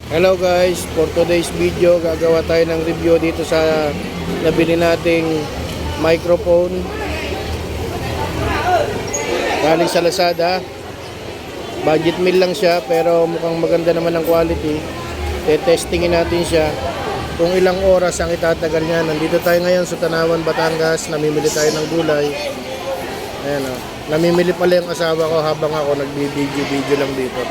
Hello guys, for today's video gagawa tayo ng review dito sa nabili nating microphone galing sa Lazada. Budget meal lang siya pero mukhang maganda naman ang quality. Testingin natin siya kung ilang oras ang itatagal niya. Nandito tayo ngayon sa Tanawan, Batangas. Namimili tayo ng gulay. Ayan o. Namimili pala yung asawa ko habang ako nagbibideo lang dito.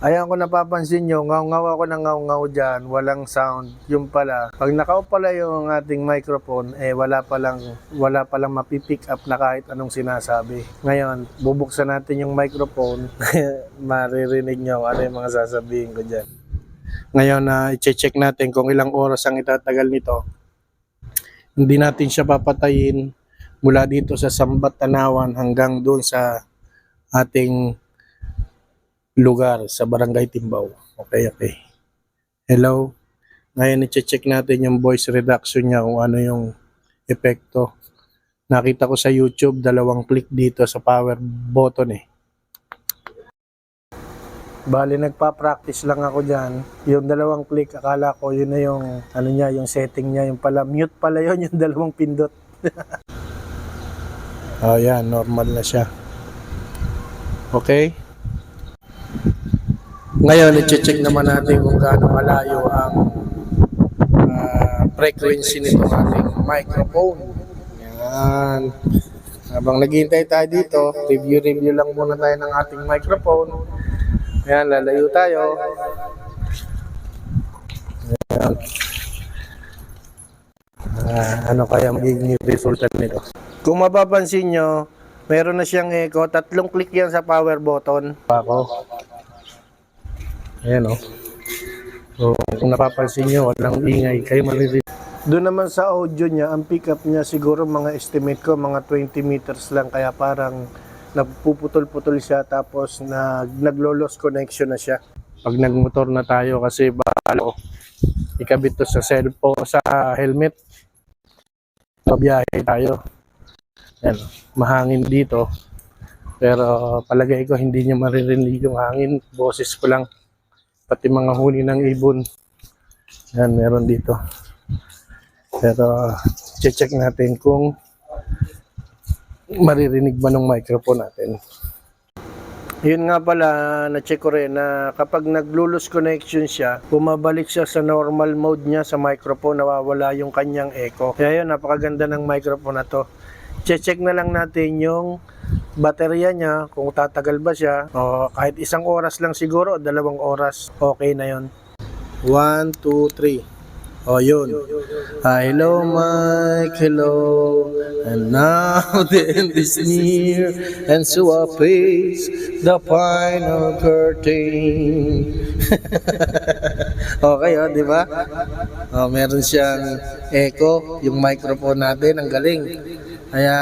Ayan, kung napapansin nyo, ngaw-ngaw ako ng ngaw-ngaw dyan, walang sound. Yung pala, pag naka-off pala yung ating microphone, wala palang mapipick up na kahit anong sinasabi. Ngayon, bubuksan natin yung microphone, maririnig nyo ano yung mga sasabihin ko dyan. Ngayon, i-check natin kung ilang oras ang itatagal nito. Hindi natin siya papatayin mula dito sa Sambat, Tanawan hanggang doon sa ating lugar sa Barangay Timbaw. Okay. Hello. Ngayon i-check natin yung voice reduction niya kung ano yung epekto. Nakita ko sa YouTube, 2 click dito sa power button Bali, nagpa-practice lang ako dyan. Yung 2 click, akala ko yun na yung ano niya, yung setting niya. Yung pala, mute pala yun, yung 2 pindot. Yan, normal na siya. Okay. Ngayon, i-check naman natin kung gaano malayo ang frequency nito ating microphone. Yan. Habang naghihintay tayo dito, review lang muna tayo ng ating microphone. Yan, lalayo tayo. Yan. Ano kaya magiging resulta nito? Kung mapapansin nyo, meron na siyang echo. 3 click yan sa power button. Ayan o. So, kung napapansin nyo, walang ingay, kayo maririnig. Doon naman sa audio niya, ang pick up niya siguro mga estimate ko, mga 20 meters lang. Kaya parang nagpuputol-putol siya tapos naglo-lost connection na siya. Pag nagmotor na tayo kasi balo, ikabit to sa cellphone, sa helmet. Pabiyahe tayo. Ayan, mahangin dito. Pero palagay ko hindi niya maririnig yung hangin. Boses ko lang. Pati mga huni ng ibon. Yan, meron dito. Pero, check natin kung maririnig ba ng microphone natin. Yun nga pala, na-check ko rin na kapag nag-lose connection siya, bumabalik siya sa normal mode niya sa microphone, nawawala yung kanyang echo. Kaya yun, napakaganda ng microphone na to. Check na lang natin yung baterya niya, kung tatagal ba siya, o kahit 1 oras lang siguro, 2 oras, okay na yun. 1, 2, 3. O yun. Hello Mike, hello. And now the end is near, and so I face the final curtain. Okay, di ba? Meron siyang echo, yung microphone natin, ang galing. Kaya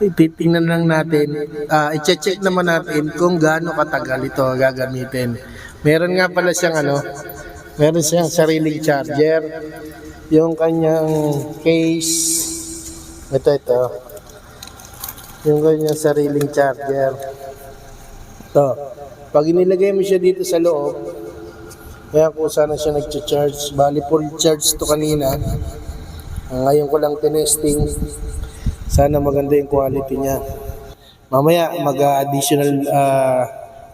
titingnan lang natin, i-check naman natin kung gaano katagal ito gagamitin. Meron nga pala siyang meron siyang sariling charger. Yung kanyang case, ito. Yung kanyang sariling charger. Ito. Pag inilagay mo siya dito sa loob, kaya kung sana siya nag-charge, bali full charge to kanina. Ngayon ko lang tinesting. Sana maganda yung quality niya. Mamaya mag-additional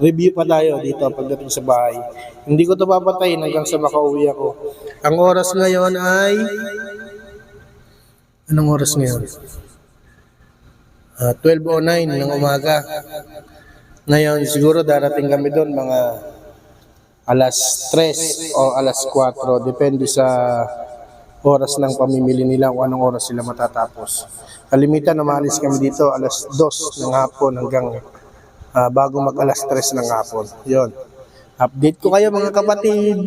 review pa tayo dito pagdating sa bahay. Hindi ko ito papatayin hanggang sa makauwi ako. Ang oras ngayon ay... Anong oras ngayon? 12:09 ng umaga. Ngayon siguro darating kami doon mga alas 3 o alas 4. Depende sa oras ng pamimili nila kung anong oras sila matatapos. Kalimitan na maalis kami dito alas 2 ng hapon hanggang bago mag alas 3 ng hapon. Yon. Update ko kayo mga kapatid.